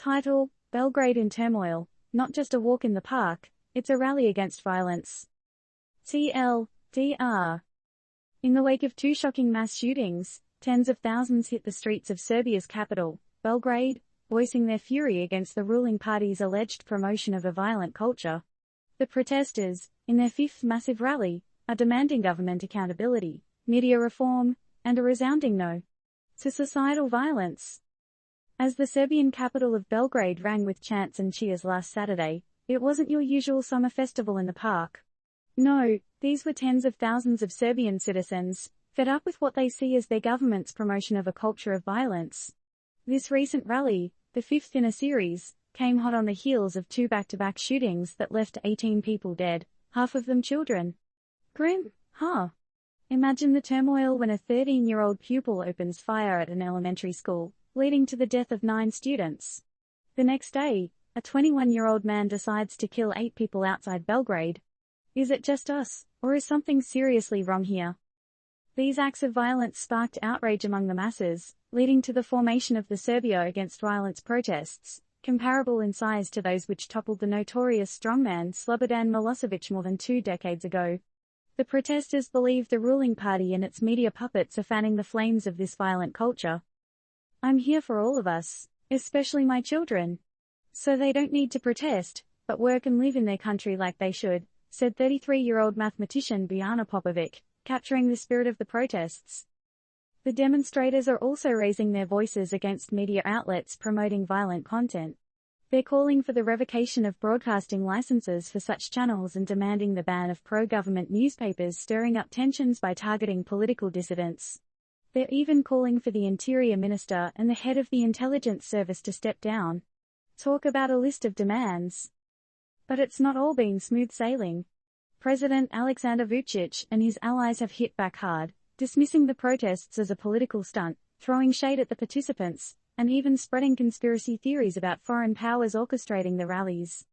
Title: Belgrade in turmoil, not just a walk in the park, it's a rally against violence. TLDR. In the wake of two shocking mass shootings, tens of thousands hit the streets of Serbia's capital, Belgrade, voicing their fury against the ruling party's alleged promotion of a violent culture. The protesters, in their fifth massive rally, are demanding government accountability, media reform, and a resounding no to societal violence. As the Serbian capital of Belgrade rang with chants and cheers last Saturday, it wasn't your usual summer festival in the park. No, these were tens of thousands of Serbian citizens, fed up with what they see as their government's promotion of a culture of violence. This recent rally, the fifth in a series, came hot on the heels of two back-to-back shootings that left 18 people dead, half of them children. Grim, huh? Imagine the turmoil when a 13-year-old pupil opens fire at an elementary school, leading to the death of 9 students. The next day, a 21-year-old man decides to kill 8 people outside Belgrade. Is it just us, or is something seriously wrong here? These acts of violence sparked outrage among the masses, leading to the formation of the Serbia Against Violence protests, comparable in size to those which toppled the notorious strongman Slobodan Milosevic more than 2 decades ago. The protesters believe the ruling party and its media puppets are fanning the flames of this violent culture. I'm here for all of us, especially my children. So they don't need to protest, but work and live in their country like they should, said 33-year-old mathematician Bojana Popovic, capturing the spirit of the protests. The demonstrators are also raising their voices against media outlets promoting violent content. They're calling for the revocation of broadcasting licenses for such channels and demanding the ban of pro-government newspapers, stirring up tensions by targeting political dissidents. They're even calling for the Interior Minister and the head of the intelligence service to step down. Talk about a list of demands. But it's not all been smooth sailing. President Aleksandar Vučić and his allies have hit back hard, dismissing the protests as a political stunt, throwing shade at the participants, and even spreading conspiracy theories about foreign powers orchestrating the rallies.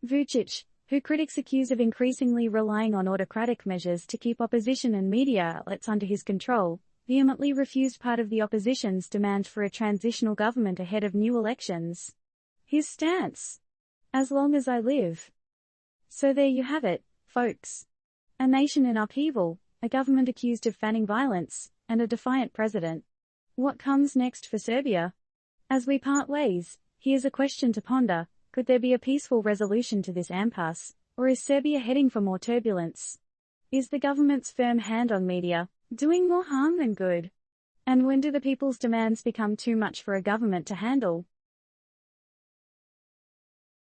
Vučić, who critics accuse of increasingly relying on autocratic measures to keep opposition and media outlets under his control, vehemently refused part of the opposition's demand for a transitional government ahead of new elections. His stance: as long as I live. So there you have it, folks. A nation in upheaval, a government accused of fanning violence, and a defiant president. What comes next for Serbia? As we part ways, here's a question to ponder: could there be a peaceful resolution to this impasse, or is Serbia heading for more turbulence? Is the government's firm hand on media doing more harm than good? And when do the people's demands become too much for a government to handle?